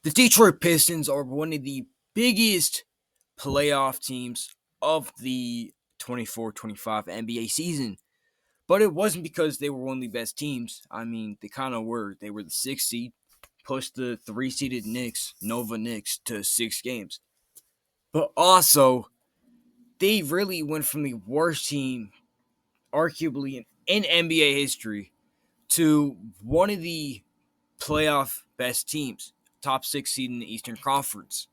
The Detroit Pistons are one of the biggest playoff teams of the 24-25 NBA season. But it wasn't because they were one of the best teams. I mean, they kind of were. They were the 6th seed, pushed the 3-seeded Nova Knicks, to 6 games. But also, they really went from the worst team, arguably in NBA history, to one of the playoff best teams, top 6 seed in the Eastern Conference.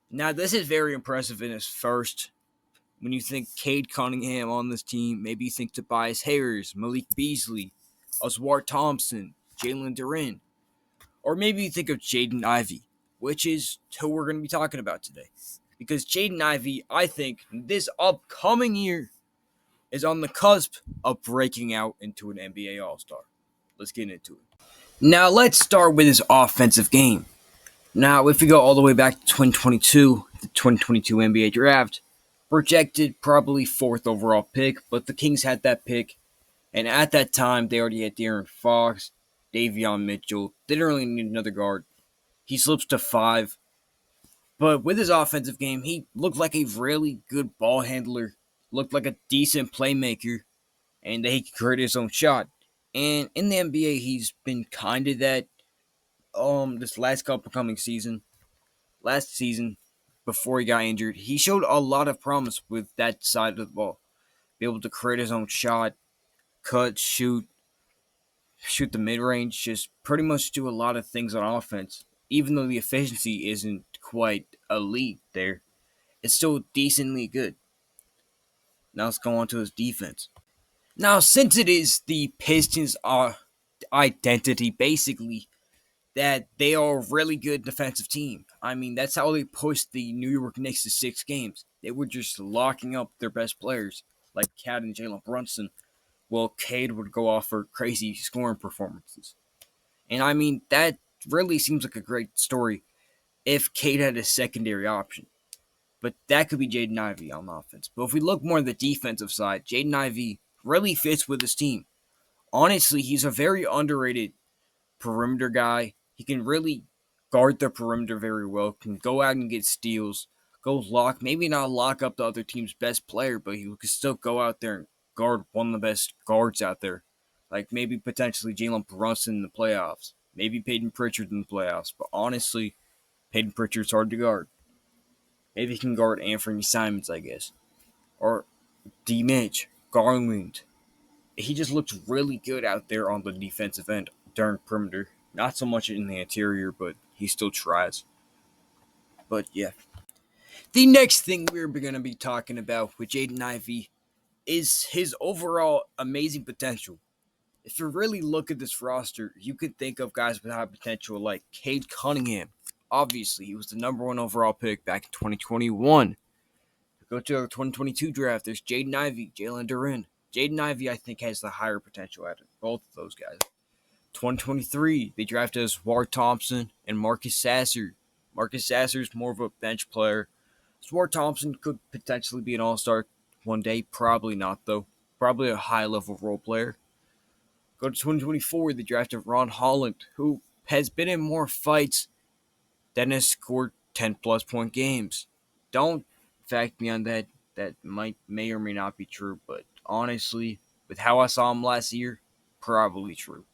Now, this is very impressive in his first. When you think Cade Cunningham on this team, maybe you think Tobias Harris, Malik Beasley, Oswald Thompson, Jalen Duren, or maybe you think of Jaden Ivey, which is who we're going to be talking about today. Because Jaden Ivey, I think, this upcoming year is on the cusp of breaking out into an NBA All-Star. Let's get into it. Now, let's start with his offensive game. Now, if we go all the way back to 2022, the 2022 NBA draft, projected probably 4th overall pick, but the Kings had that pick, and at that time, they already had De'Aaron Fox, Davion Mitchell, didn't really need another guard. He slips to 5, but with his offensive game, he looked like a really good ball handler, looked like a decent playmaker, and that he could create his own shot. And in the NBA, he's been kind of that this last season, before he got injured, he showed a lot of promise with that side of the ball. Be able to create his own shot, cut, shoot the mid-range, just pretty much do a lot of things on offense. Even though the efficiency isn't quite elite there, it's still decently good. Now let's go on to his defense. Now, since it is the Pistons' identity, basically, that they are a really good defensive team. I mean, that's how they pushed the New York Knicks to 6 games. They were just locking up their best players, like Cat and Jalen Brunson. Well, Cade would go off for crazy scoring performances. And I mean, that really seems like a great story if Cade had a secondary option. But that could be Jaden Ivey on offense. But if we look more on the defensive side, Jaden Ivey really fits with his team. Honestly, he's a very underrated perimeter guy. He can really guard the perimeter very well, can go out and get steals, maybe not lock up the other team's best player, but he can still go out there and guard one of the best guards out there. Like maybe potentially Jalen Brunson in the playoffs, maybe Peyton Pritchard in the playoffs, but honestly, Peyton Pritchard's hard to guard. Maybe he can guard Anthony Simons, I guess. Or D. Mitch, Garland. He just looks really good out there on the defensive end during perimeter. Not so much in the interior, but he still tries. But yeah. The next thing we're going to be talking about with Jaden Ivey is his overall amazing potential. If you really look at this roster, you could think of guys with high potential like Cade Cunningham. Obviously, he was the number 1 overall pick back in 2021. Go to the 2022 draft, there's Jaden Ivey, Jalen Duren. Jaden Ivey, I think, has the higher potential out of both of those guys. 2023, they drafted Oswald Thompson and Marcus Sasser. Marcus Sasser is more of a bench player. Oswald Thompson could potentially be an all-star one day. Probably not, though. Probably a high-level role player. Go to 2024, they drafted Ron Holland, who has been in more fights than has scored 10-plus point games. Don't fact me on that. That may or may not be true, but honestly, with how I saw him last year, probably true.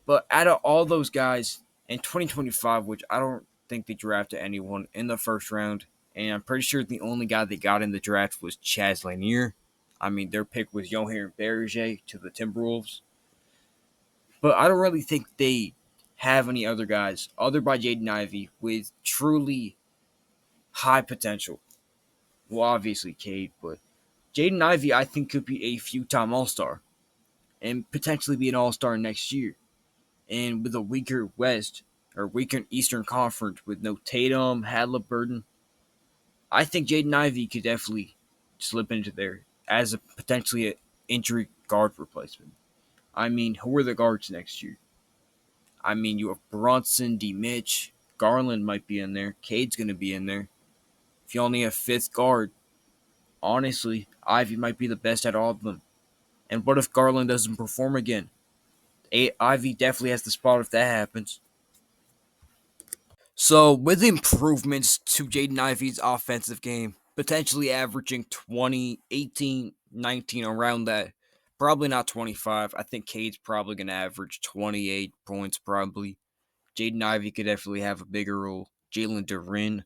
But out of all those guys in 2025, which I don't think they drafted anyone in the first round, and I'm pretty sure the only guy they got in the draft was Chaz Lanier. I mean, their pick was Johan Berger to the Timberwolves. But I don't really think they have any other guys other by Jaden Ivey with truly high potential. Well, obviously Cade, but Jaden Ivey I think could be a few-time All-Star and potentially be an All-Star next year. And with a weaker West or weaker Eastern Conference with no Tatum, Halliburton, I think Jaden Ivey could definitely slip into there as a potentially an injury guard replacement. I mean, who are the guards next year? I mean, you have Brunson, D. Mitch, Garland might be in there, Cade's going to be in there. If you only have 5th guard, honestly, Ivey might be the best at all of them. And what if Garland doesn't perform again? Ivey definitely has the spot if that happens. So, with improvements to Jaden Ivey's offensive game, potentially averaging 20, 18, 19 around that, probably not 25. I think Cade's probably going to average 28 points, probably. Jaden Ivey could definitely have a bigger role. Jalen Duren,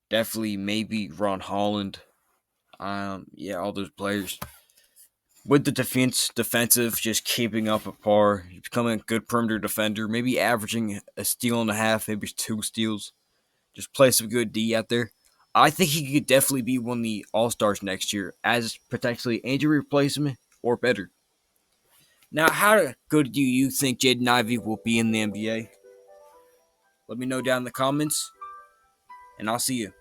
definitely maybe Ron Holland. Yeah, all those players. With the defensive just keeping up a par, becoming a good perimeter defender, maybe averaging a steal and a half, maybe 2 steals. Just play some good D out there. I think he could definitely be one of the All Stars next year as potentially injury replacement or better. Now, how good do you think Jaden Ivey will be in the NBA? Let me know down in the comments, and I'll see you.